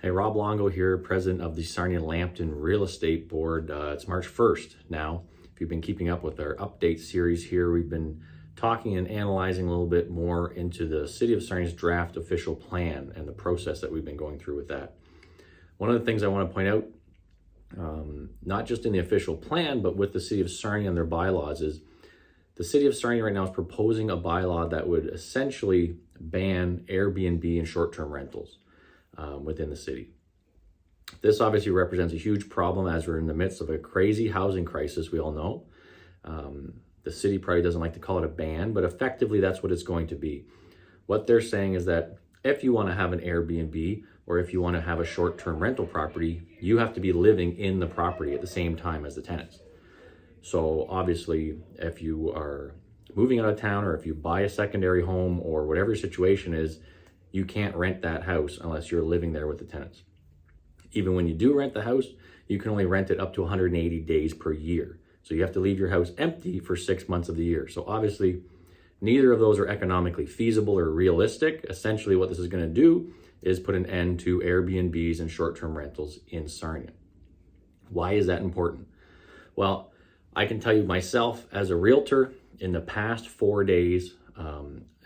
Hey, Rob Longo here, president of the Sarnia Lambton Real Estate Board. It's March 1st now. If you've been keeping up with our update series here, we've been talking and analyzing a little bit more into the City of Sarnia's draft official plan and the process that we've been going through with that. One of the things I want to point out, not just in the official plan, but with the City of Sarnia and their bylaws, is the City of Sarnia right now is proposing a bylaw that would essentially ban Airbnb and short-term rentals within the city. This obviously represents a huge problem as we're in the midst of a crazy housing crisis, we all know. The city probably doesn't like to call it a ban, but effectively that's what it's going to be. What they're saying is that if you want to have an Airbnb or if you want to have a short-term rental property, you have to be living in the property at the same time as the tenants. So obviously, if you are moving out of town or if you buy a secondary home or whatever your situation is, you can't rent that house unless you're living there with the tenants. Even when you do rent the house, you can only rent it up to 180 days per year. So you have to leave your house empty for 6 months of the year. So obviously, neither of those are economically feasible or realistic. Essentially, what this is going to do is put an end to Airbnbs and short-term rentals in Sarnia. Why is that important? Well, I can tell you myself as a realtor, in the past 4 days,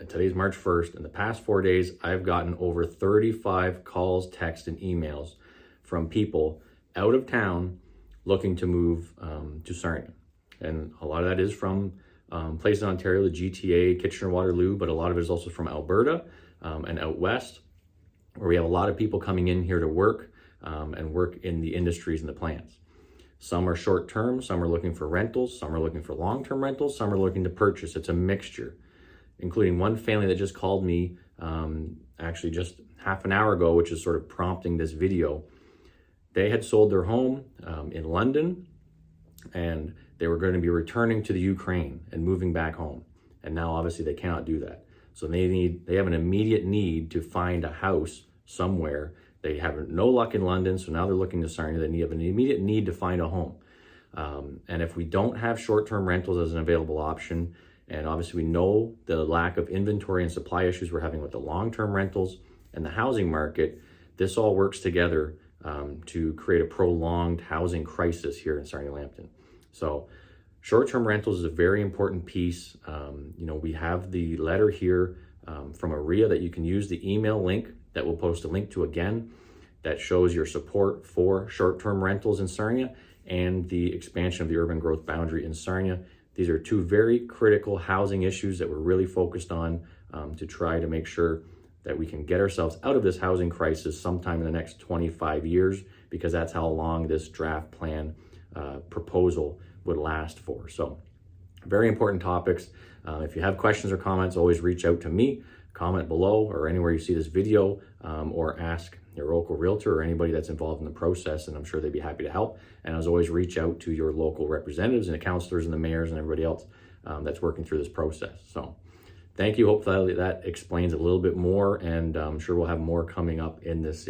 today's March 1st, in the past 4 days, I've gotten over 35 calls, texts, and emails from people out of town looking to move to Sarnia. And a lot of that is from places in Ontario, the GTA, Kitchener-Waterloo, but a lot of it is also from Alberta and out west, where we have a lot of people coming in here to work and work in the industries and the plants. Some are short-term, some are looking for rentals, some are looking for long-term rentals, some are looking to purchase. It's a mixture, including one family that just called me actually just half an hour ago, which is sort of prompting this video. They had sold their home in London and they were going to be returning to the Ukraine and moving back home. And now obviously they cannot do that. So they have an immediate need to find a house somewhere. They have no luck in London, so now they're looking to Sarnia. They have an immediate need to find a home. And if we don't have short-term rentals as an available option, and obviously we know the lack of inventory and supply issues we're having with the long-term rentals and the housing market, this all works together to create a prolonged housing crisis here in Sarnia Lambton. So short-term rentals is a very important piece. We have the letter here from AREA that you can use, the email link that we'll post a link to again, that shows your support for short-term rentals in Sarnia and the expansion of the urban growth boundary in Sarnia. These are two very critical housing issues that we're really focused on to try to make sure that we can get ourselves out of this housing crisis sometime in the next 25 years, because that's how long this draft plan proposal would last for. So very important topics. If you have questions or comments, always reach out to me, comment below or anywhere you see this video, or ask your local realtor or anybody that's involved in the process, and I'm sure they'd be happy to help. And as always, reach out to your local representatives and the councillors and the mayors and everybody else that's working through this process. So thank you. Hopefully that explains a little bit more, and I'm sure we'll have more coming up in this series.